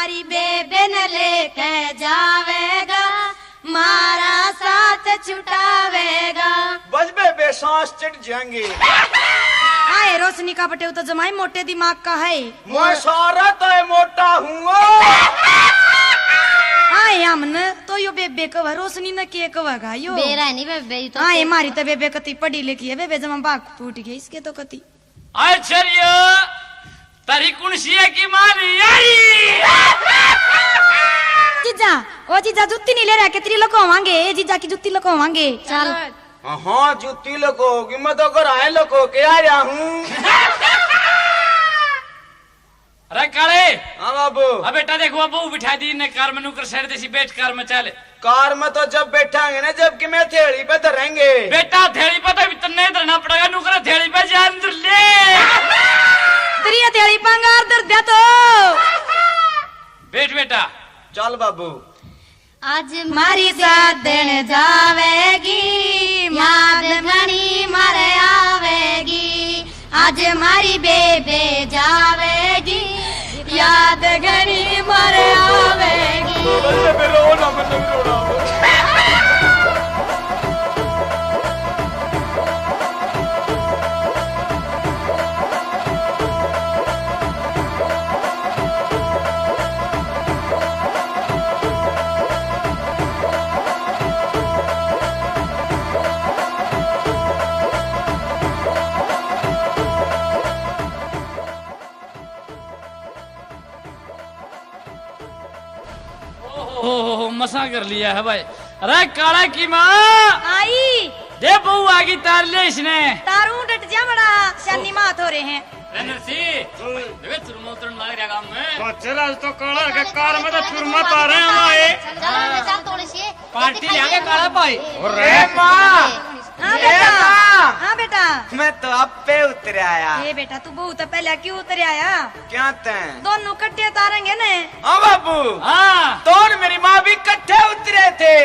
मारी बेबे न लेके जावेगा, मारा साथ छुटावेगा। बस बेबे सांस चढ़ जाएंगे। आए रोशनी का बटे तो जमाई मोटे दिमाग का है। मैं सारा तो मोटा हूँ। आए हमने तो यो बेबे कवा रोशनी न के कवागा यो बेरा नहीं बेबे तो आए मारी तो बेबे कति पढ़ी लिखी है बेबे जमा बाग फूट गई इसके तो कति आश्चर्य तारी कुणसिया की मारी आई। जीजा ओ जीजा जुत्ती नहीं ले रहा के तेरी लकोवांगे जीजा की जुत्ती लकोवांगे चल। हाँ जुत्ती लकोगी मैं तो घर आए लको के आ रहा हूँ। अरे काले हाँ बाबू। अब बेटा देखो बाबू बिठा दी ने कार में नुकर सैर देसी बैठ कार में चले। कार में तो जब बैठांगे ना जबकि मैं थेड़ी पे धरेंगे। बेटा थेड़ी पे तो इतना धरना पड़ेगा नुकर थेड़ी पे जान ले तेरी थेड़ी पंगार दर दे तो बैठ बेटा। चल बाबू। आज मारी साथ देने जावेगी, याद घनी मारे आवेगी। आज मारी बेबे जावेगी, याद घनी मारे आवेगी। मसा कर लिया है भाई। अरे काला की माँ आई दे बहू आगी तार ले इसने तारू डट जा बड़ा शानी मात हो रहे हैं। देखो चुरमा उतरन लग रहा काम में। चल तो काला के कार में तो चुरमा पा रहे हैं हमारे। चल थोड़ी सी पार्टी ले काला भाई। अरे माँ हाँ बेटा हाँ बेटा मैं तो अब पे उतर आया। ये बेटा तू बहुत पहले क्यों उतर आया? क्या तैं दोनों कट्टे तारेंगे ने। हाँ बाबू। हाँ तो और मेरी माँ भी इकट्ठे उतरे थे।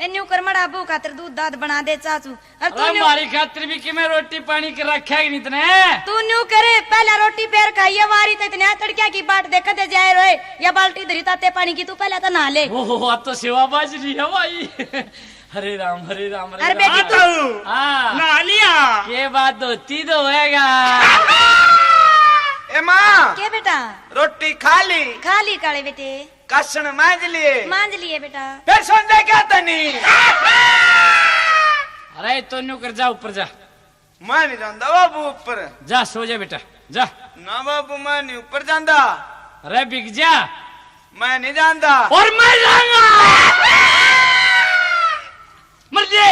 न्यू कर मड़ा बू खातर दूध दाद बना दे चाचू। और तू हमारी खातिर भी कि मैं रोटी पानी कर रखा है इतने तू न्यू करे पहले रोटी पैर खाइए वारी तो इतने तड़किया की बाट देखते जाए रोए या बाल्टी धरी ताते पानी की तू पहले तो नहा ले। ओह अब तो सेवा बाज रही है भाई। हरे राम हरे राम हरे अरे बेटी तू हाँ नहा लिया। ये बात होती तो होएगा। ए माँ के बेटा रोटी खा ली काले बेटे कसन मांज लिए बेटा। फिर सुनते क्या तनी। अरे तो न्यू कर जा ऊपर जा। मैं नहीं जानता बाबू ऊपर जा सो जा बेटा जा। ना बाबू मैं नहीं ऊपर जानता। अरे बिक जा। मैं नहीं जानता। और मैं जाऊंगा मर जे।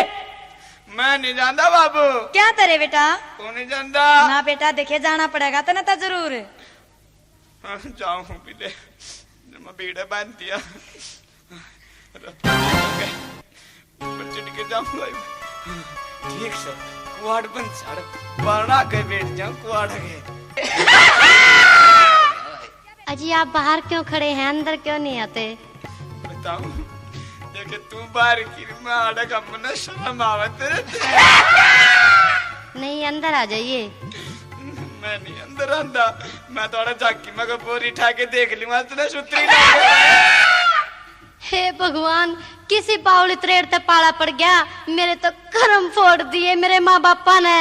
मैं नहीं जानता बाबू। क्या करे बेटा? तू नहीं जानता ना बेटा देखे जाना पड़ेगा तो ना तो जरूर। जाऊं भी दे मैं बीड़ा बांध दिया चिट के जाऊंगा ठीक से कुआड़ बन साड़ बना के बैठ जाऊं कुआड़ के। अजी आप बाहर क्यों खड़े हैं अंदर क्यों नहीं आते? बताऊं देखे तू बाहर की मैं आड़ा का मन शर्म आवत नहीं अंदर आ जाइए। मैं नहीं अंदर आंदा मैं थोड़ा झाकी में बोरी उठा के देख लूंगा तुझे सुतरी। हे भगवान किसी पावली त्रेड़ ते पाला पड़ गया मेरे तो कर्म फोड़ दिए मेरे माँ बापा ने।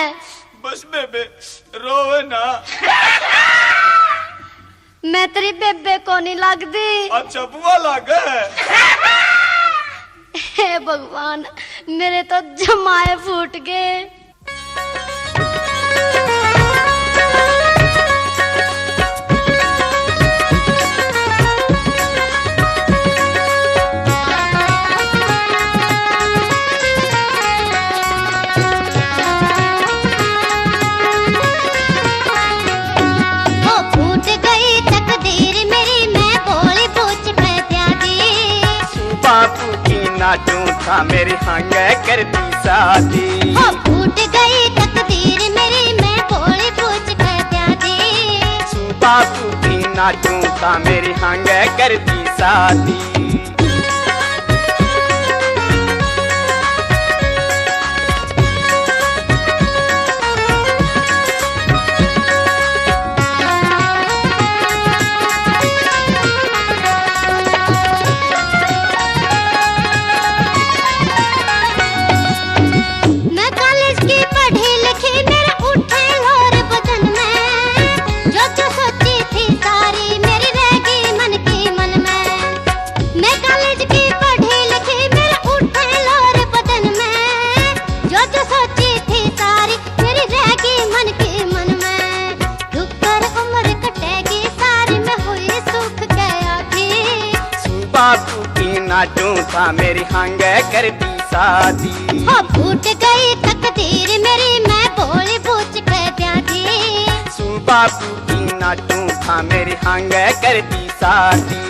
बस बेबे रोवे ना। मैं तेरी बेबे को नहीं लगती। अच्छा बुआ लगे। हे भगवान मेरे तो जमाए फूट गए। नाचू था मेरी हांगे करती शादी। हो फूट गई तकदीर मेरी मैं भोली पूछ कर दी। बापू की नाचू था मेरी हांगे करती शादी। बापू की नाटू था मेरी हंग कर दी शादी। हो फूट गई तकदीर मेरी मैं बोली पूछ के प्यादी। सू बापू की नाटू था मेरी हंग कर दी शादी।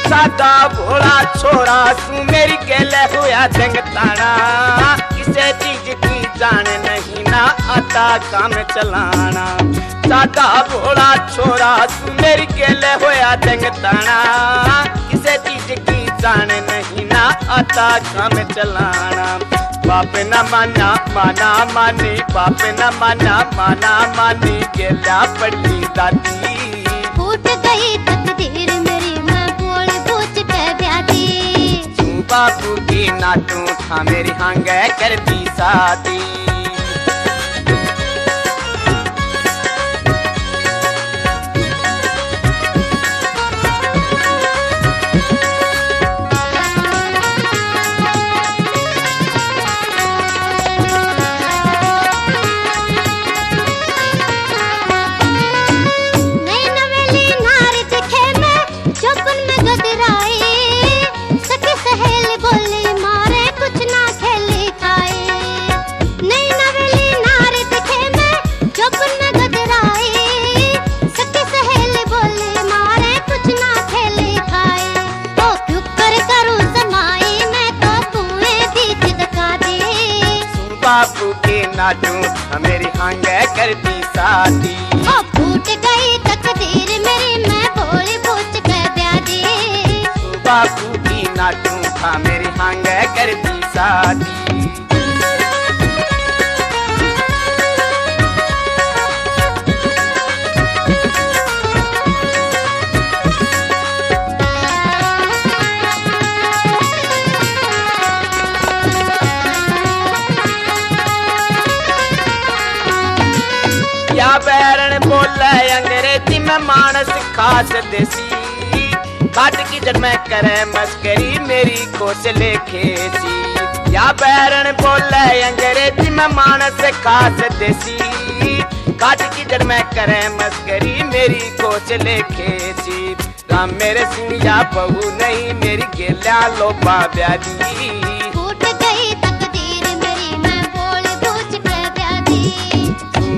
सादा भोला छोरा सू मेरी गेले हुआ जंगताना। किसे चीज की जान नहीं ना आता काम चलाना। सादा भोला छोरा सू मेरी गेले हुआ जंगताना। किसे चीज की जान नहीं ना आता काम चलाना। बाप न माना माना मानी, बाप न माना माना मानी, गेला पड़ी दादी। फूट गई तकदीर मेरी मैं बोली पूछ के प्यादी। बापू की नाटू था मेरी हंग कर दी शादी। बापू के नाटू मेरी हंग कर दी शादी। फूट गई तकदीर मेरी मैं बोली पूछ के प्यादी। बापू की नाटू था मेरी हंग कर दी शादी। या बैरन बोले अंग्रेजी में मानस खास देसी। काट की जड़ में करे मस्करी मेरी कोसले खेसी। या बैरन बोले अंग्रेजी में मानस खास देसी। काट की जड़ में करे मस्करी मेरी कोसले खेसी। राम मेरे सिंह बहू नहीं मेरी गेल्या लोबा ब्यादी। फूट गई तकदीर मेरी मैं बोली पूछ के प्यादी।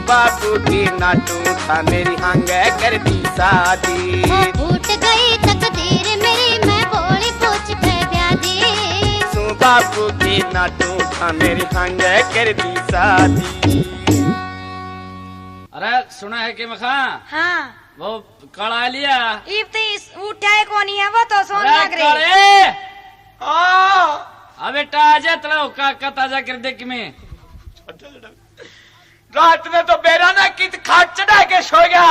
बापू की नाटू था मेरी हंग कर दी शादी। फूट गई तकदीर मेरी मैं बोली पूछ के प्यादी। बापू की नाटू था मेरी हंग कर दी शादी। अरे सुना है कि मखा हाँ वो कड़ा लिया इब उठाए कोनी है वो तो सोन लग रही। कड़े अबे ताजा तला का ताजा कर दे कि मैं रात में तो बेरा ना कित खाट चढ़ा के सो गया।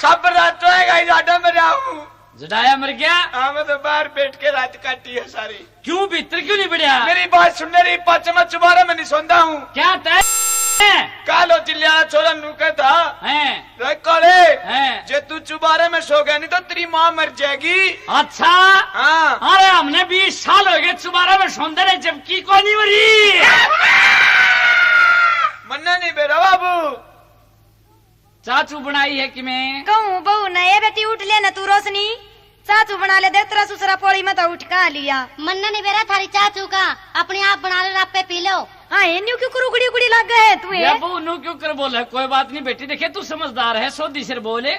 सब रात रहेगा इरादा में रहा हूँ। जडाया मर गया। हाँ मैं तो बाहर बैठ के रात काटी है सारी। क्यों भीतर क्यों नहीं बढ़िया? मेरी बात सुनने रही पांचवा चुबारा में नहीं सोता हूँ। क्या तय कालो चिल्लिया छोरा नुका था हैं करे हैं जे तू चुबारे में सो गया नहीं तो तेरी माँ मर जाएगी। अच्छा हाँ अरे हमने 20 साल हो गए चुबारा में सोंदे रहे जबकि कोई नहीं मरी। मन्ना नहीं बेरा बाबू। चाचू बनाई है कि मैं कहूँ बहू न ये बेटी उठ ले न तू रोशनी चाचू बना ले दे तेरा ससुरा पोड़ी में तो उठ का लिया। मन्ना नहीं बेरा थारी चाचू का अपने आप बना ले रापे पी लो हाँ ये न्यू क्यों कुरुगुड़ी उगड़ी लग गए तू या बहू नू क्यों कर बोले? कोई बात नहीं बेटी, देखे तू समझदार है, सोधी सिर बोले।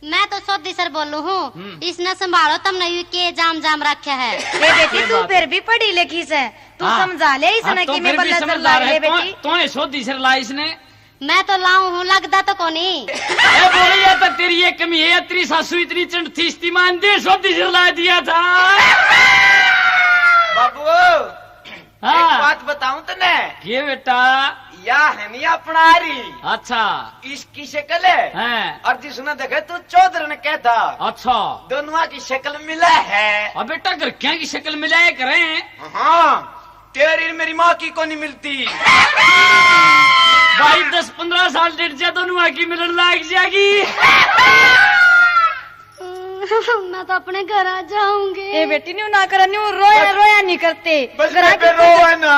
मैं तो सोदी सर बोलू हूँ, इसने संभालो तब नहीं के जाम जाम रखा है। ये बेटी तू फिर भी पढ़ी लिखी से, तू समझा ले इसने कि मैं बल्ला सर ला ले बेटी। तो सोधी सिर ला इसने। मैं तो लाऊं हूँ, लगता तो कोनी। बोली या तो तेरी ये कमी है, तेरी सासू इतनी चंड थी, इस्तीमान दे सोधी सिर ला दिया था। बाबू एक बात बताऊं तने? ये बेटा या है नहीं अपनारी। अच्छा इसकी शक्ल है और जिसने देखे तू चौधरी ने कहता। अच्छा दोनों की शक्ल मिला है। अब बेटा घर क्या की शक्ल मिलाए करें? हाँ तेरी मेरी माँ की को नहीं मिलती। भाई 10-15 साल डेढ़ जा दोनों की मिलन लाग जाएगी। मैं तो अपने घर आ जाऊंगी। ए बेटी न्यू ना कर, न्यू रोया रोया नहीं करते। बस बेबे रोवे ना।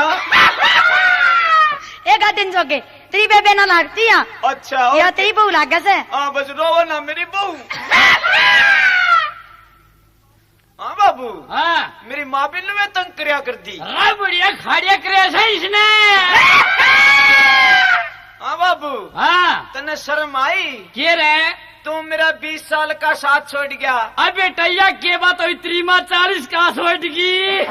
एक दिन जोगे तेरी बेबे ना लागती है। अच्छा या तेरी बहू लागे से। हाँ बस रोवे ना मेरी बहू। हाँ बाबू हाँ मेरी माँ भी लुए तंग करया कर दी। बढ़िया खाड़िया करे है इसने। हाँ बाबू हाँ तने शर्म आई? के रहे तू मेरा 20 साल का साथ छोड़ गया। अब बेटैया के बात हुई, तेरी माँ 40 का छोड़ गई।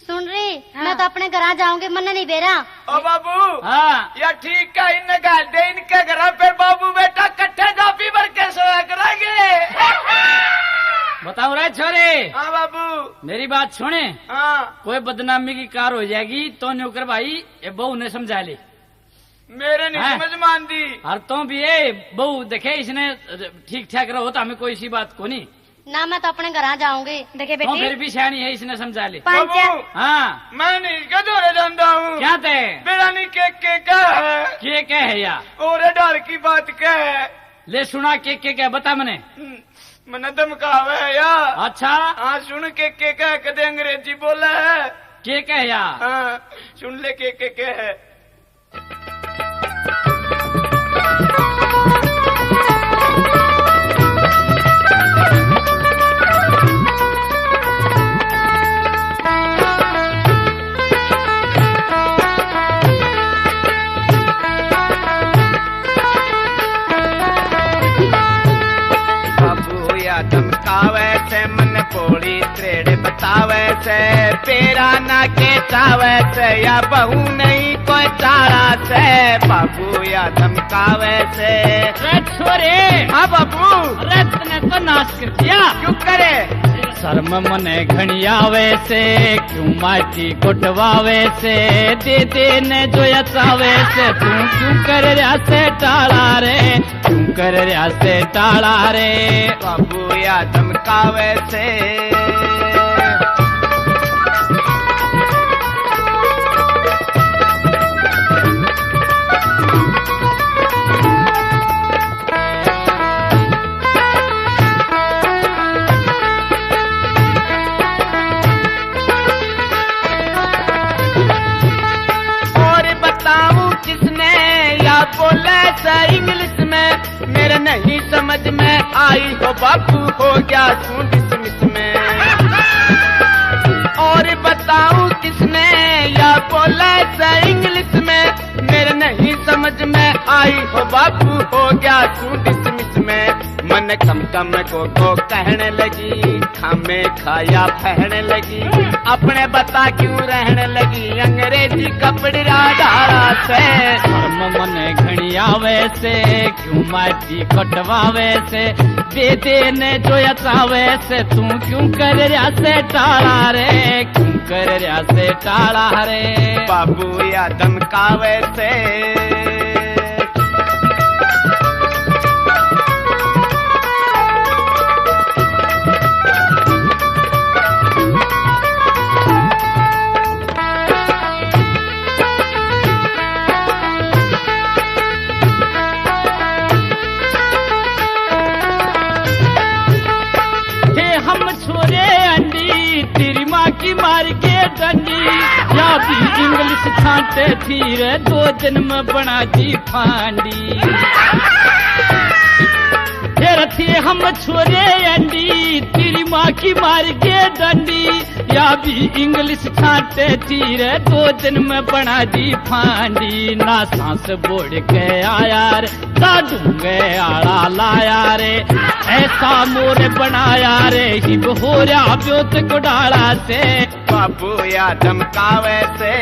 सुन रही मैं तो अपने घर आ जाऊंगी, मन नहीं बेरा। ओ बाबू हाँ या ठीक है, इन गाल दे इनके घर फिर बाबू बेटा कट्ठे जापी भर के सोया करेंगे। बताओ रे छोरे। हाँ बाबू मेरी बात सुने। हाँ कोई बदनामी की कार हो जाएगी तो नौकर भाई ये बहू ने समझा ली। मेरे नहीं समझ मान दी। और तुम भी ये बहू देखे इसने ठीक ठाक रहो तो हमें कोई सी बात को नहीं ना। मैं तो अपने घर आ जाऊंगी। देखे तो बेटी फिर भी सियानी है, इसने समझा ली। बाबू हाँ मैं नहीं इसका जोरे जानता हूँ। क्या थे मेरा नहीं के क्या है? क्या है या और डर की बात क्या है? ले सुना के बता मने। मैंने धमकावे है या। अच्छा हाँ सुन के क्या कदे अंग्रेजी बोला है। के या हाँ सुन ले के है। धमकावे से मन पोड़ी त्रेड़ बतावे से, पेरा ना के चावे से या बहू नहीं कोई चारा से। बाबू या धमकावे से। अरे छोरे। हाँ बाबू। अरे तूने तो नाश कर दिया। क्यों करे? शर्म मने घणी आवे से, क्यों माटी कुटवावे से, दे दे ने जो यचावे से, तू क्यों कर रहा से टाला रे, क्यों कर रहा से टाला रे। बाबू या धमकावे से। बोले से इंग्लिश में मेरे नहीं समझ में आई हो, बापू हो गया तू डिसमिस में। और बताऊं किसने या बोले से इंग्लिश में मेरे नहीं समझ में आई हो, बापू हो गया तू डिसमिस में। मन कम को कहने लगी, खामे खाया पहने लगी, अपने बता क्यों रहने लगी अंग्रेजी कपड़े डाला से। शर्म मने घणी आवे से, क्यों माटी कटवावे से, दे दे ने जो यचावे से, तू क्यों कर रहा से टाला रे, क्यों कर रहा से टाला रे। बाबू या धमकावे से। की मार के डंडी या भी इंग्लिश छांटे थी रे, 2 दिन में बना दी फांडी। फिर थे हम छोरे अंडी, तेरी माँ की मार के डंडी, या भी इंग्लिश छाटे तीरे 2 दिन में बना दी फांडी। ना सांस बोड़ के आया रे, ढूंगे आड़ा लाया रे, ऐसा मोर बनाया रे, हिब हो रहा ब्योत गुडाला से। बाबू या धमकावे से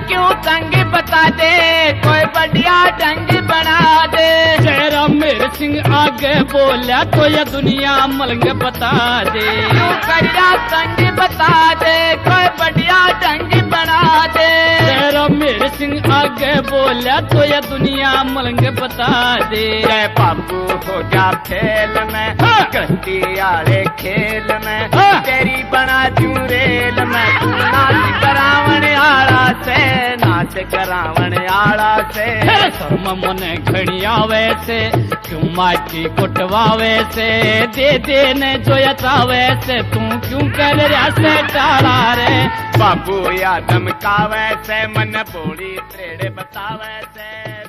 क्यों तंग बता दे, कोई बढ़िया ढंग बना दे। जयराम मेरे सिंह आगे बोला तो ये दुनिया मलंग बता दे। क्यों बढ़िया तंग बता दे, कोई बढ़िया ढंग बना दे। जयराम मेरे सिंह आगे बोला तो ये दुनिया मलंग बता दे। जय बाबू हो जा खेल में, गलती आले खेल में, तेरी बना दूं रेल में। नाच करावण आला से, नाच करावण आला से। शर्म मने घणी आवे से, क्यों माटी कुटवावे से, दे ने जो यचावे से, तू क्यों कर रहा से टाला रे। बाबू या धमकावे से, मन बोली त्रेड़े बतावे से।